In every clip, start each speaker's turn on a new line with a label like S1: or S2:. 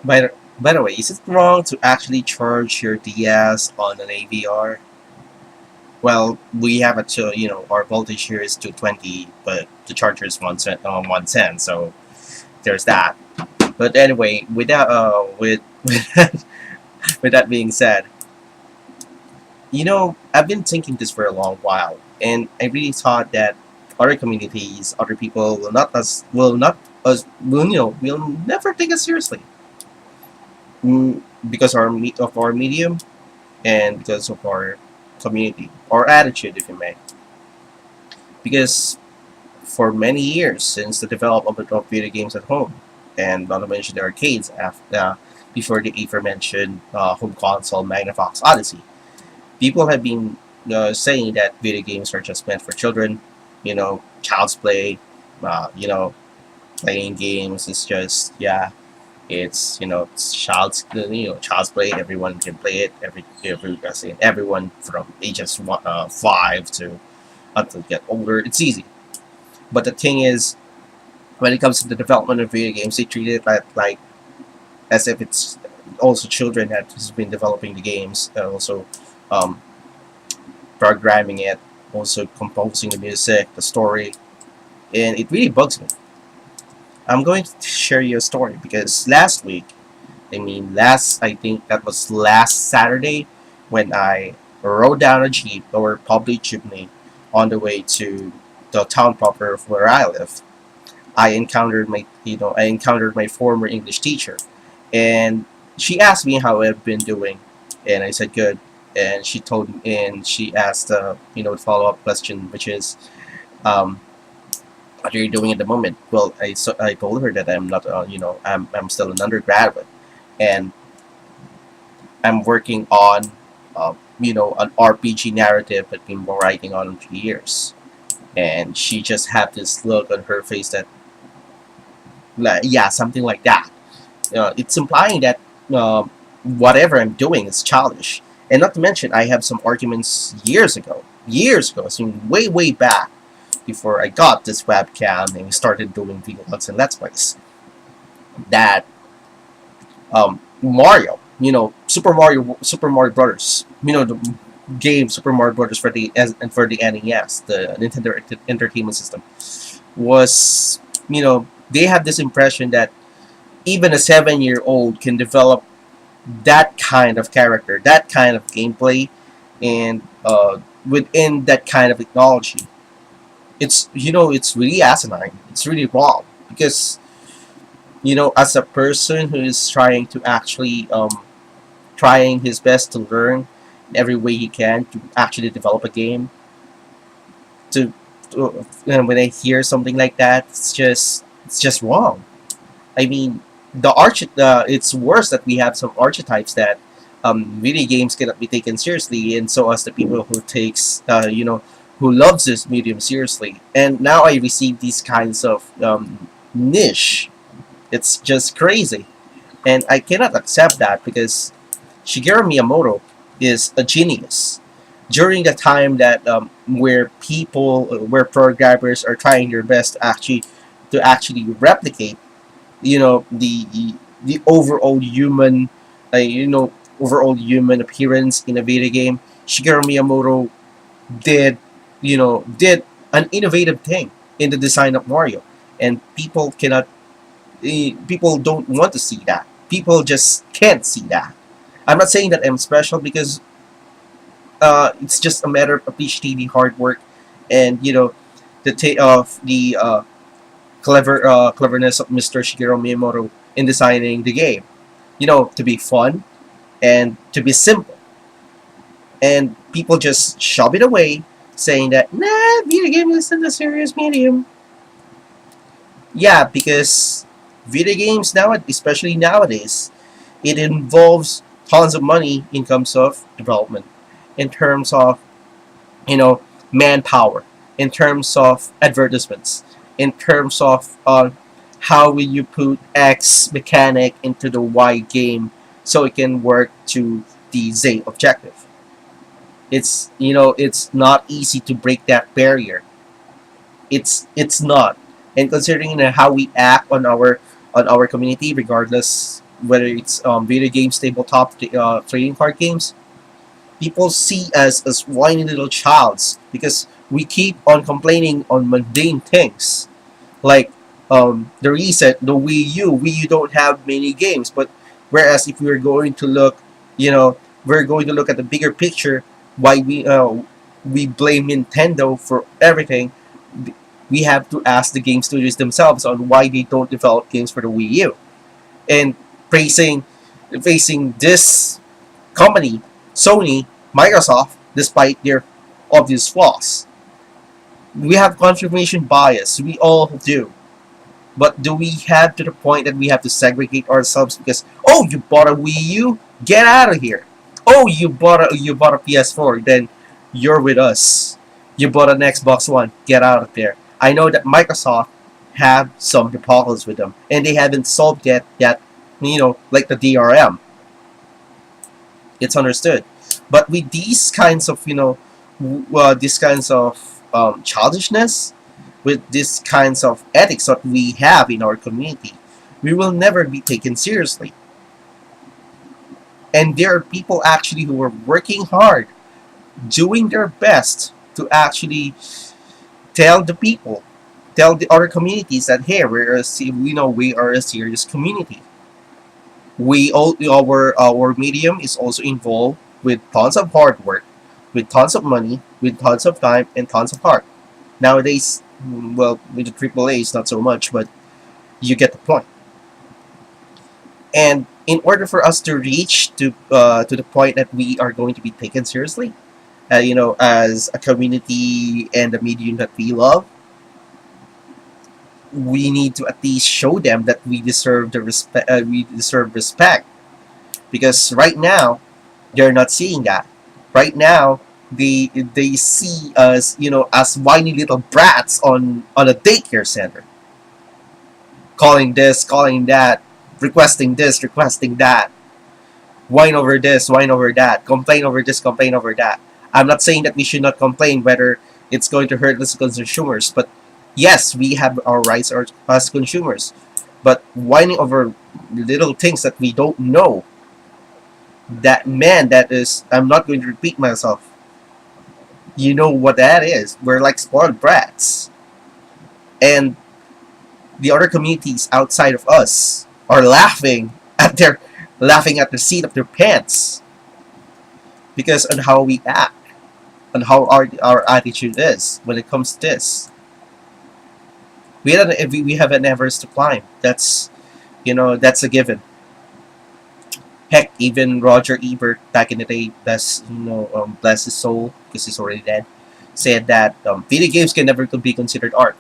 S1: By the way, is it wrong to actually charge your DS on an AVR? Well, we have it to, our voltage here is 220, but the charger is 1 cent, 1 cent, so there's that. But anyway, with that being said, I've been thinking this for a long while, and I really thought that other communities, other people will never take us seriously, because of our medium and because of our community, our attitude, if you may. Because for many years since the development of video games at home, and not to mention the arcades before the aforementioned home console Magnavox Odyssey, people have been saying that video games are just meant for children. Child's play. Playing games is just, yeah. It's child's play. Everyone can play it. Everyone from ages 5 to until you get older. It's easy. But the thing is, when it comes to the development of video games, they treat it like as if it's also children that has been developing the games, and also um, programming it, also composing the music, the story, and it really bugs me. I'm going to share you a story because last week, I think that was last Saturday, when I rode down a jeep or public jeepney on the way to the town proper of where I live. I encountered my former English teacher, and she asked me how I've been doing, and I said good. And she asked, the follow up question, which is, um, what are you doing at the moment? Well, I told her that I'm not, I'm still an undergraduate, and I'm working on, an RPG narrative that I've been writing on for years. And she just had this look on her face that, like, yeah, something like that. It's implying that whatever I'm doing is childish. And not to mention, I have some arguments years ago, way, way back, before I got this webcam and started doing vlogs and let's plays, that Mario, Super Mario Brothers, the game Super Mario Brothers and for the NES, the Nintendo Entertainment System, was, they have this impression that even a 7-year-old can develop that kind of character, that kind of gameplay, and within that kind of technology. It's really asinine. It's really wrong because, as a person who is trying to actually trying his best to learn in every way he can to actually develop a game, and when I hear something like that, it's just wrong. I mean, it's worse that we have some archetypes that video games cannot be taken seriously, and so as the people who loves this medium seriously. And now I receive these kinds of niche. It's just crazy, and I cannot accept that because Shigeru Miyamoto is a genius. During the time that where programmers are trying their best to actually replicate, the overall human appearance in a video game, Shigeru Miyamoto did an innovative thing in the design of Mario, and people don't want to see that. People just can't see that. I'm not saying that I'm special because it's just a matter of appreciating the hard work and the cleverness of Mr. Shigeru Miyamoto in designing the game. To be fun and to be simple, and people just shove it away, saying that nah, video game isn't a serious medium. Yeah, because video games now, especially nowadays, it involves tons of money in terms of development, in terms of manpower, in terms of advertisements, in terms of how will you put X mechanic into the Y game so it can work to the Z objective. It's not easy to break that barrier. It's not. And considering how we act on our community, regardless whether it's video games, tabletop, trading card games, people see us as whiny little childs because we keep on complaining on mundane things like the Wii U don't have many games, but whereas if we were going to look, you know, we're going to look at the bigger picture, why we blame Nintendo for everything. We have to ask the game studios themselves on why they don't develop games for the Wii U, and praising facing this company, Sony, Microsoft, despite their obvious flaws. We have confirmation bias. We all do. But do we have to the point that we have to segregate ourselves because you bought a Wii U, get out of here. You bought a PS4, then you're with us. You bought an Xbox One, get out of there. I know that Microsoft have some debacles with them, and they haven't solved yet that like the DRM. It's understood, but with these kinds of these kinds of childishness, with these kinds of ethics that we have in our community, we will never be taken seriously. And there are people actually who are working hard, doing their best to actually tell the people, tell the other communities that hey, we are a serious community. Our medium is also involved with tons of hard work, with tons of money, with tons of time and tons of heart. Nowadays, well, with the AAA, it's not so much, but you get the point. And in order for us to reach to the point that we are going to be taken seriously, as a community and a medium that we love, we need to at least show them that we deserve the respect. We deserve respect because right now they're not seeing that. Right now, they see us, as whiny little brats on a daycare center, calling this, calling that, requesting this, requesting that, whine over this, whine over that, complain over this, complain over that. I'm not saying that we should not complain whether it's going to hurt us as consumers, but yes, we have our rights as consumers. But whining over little things that we don't know, that is, I'm not going to repeat myself. You know what that is. We're like spoiled brats. And the other communities outside of us are laughing at the seat of their pants because on how we act, on how our attitude is when it comes to this. We have an Everest to climb. That's a given. Heck, even Roger Ebert back in the day, bless his soul because he's already dead, said that video games can never be considered art,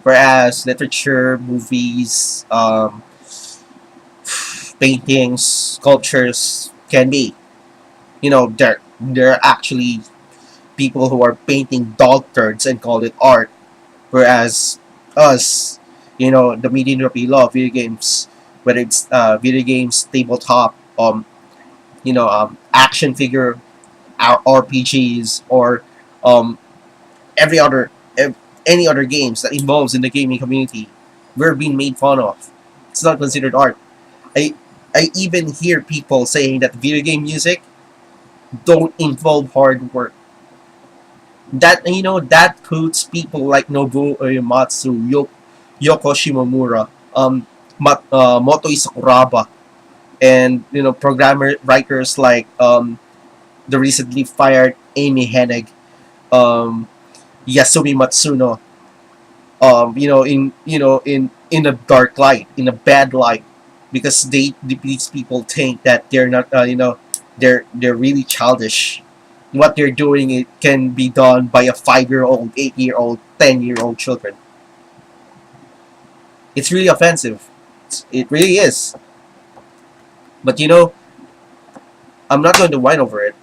S1: whereas literature, movies, paintings, sculptures can be. There are actually people who are painting dog turds and call it art, whereas us, the medium that we love, video games, whether it's video games, tabletop, action figure, RPGs, or um, every other any other games that involves in the gaming community, we're being made fun of. It's not considered art. I I even hear people saying that video game music don't involve hard work. That puts people like Nobuo Uematsu, Yoko Shimomura, Motoi Sakuraba, and programmer writers like the recently fired Amy Hennig, um, Yasumi Matsuno, in a dark light, in a bad light, because these people think that they're not, they're really childish. What they're doing, it can be done by a 5-year-old, 8-year-old, 10-year-old children. It's really offensive. It really is. But I'm not going to whine over it.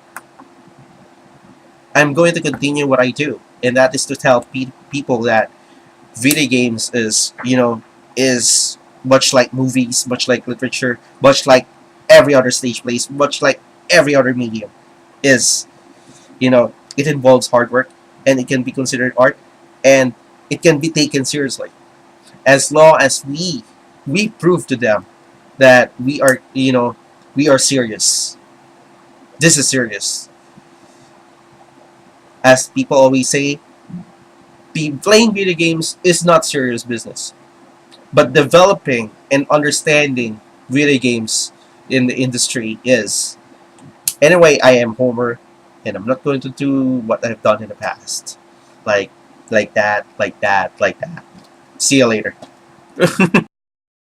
S1: I'm going to continue what I do, and that is to tell people that video games is much like movies, much like literature, much like every other stage plays, much like every other medium is. It involves hard work, and it can be considered art, and it can be taken seriously as long as we prove to them that we are, we are serious. This is serious. As people always say, playing video games is not serious business. But developing and understanding video games in the industry is. Anyway, I am Homer, and I'm not going to do what I've done in the past. Like, like that, like that, like that. See you later.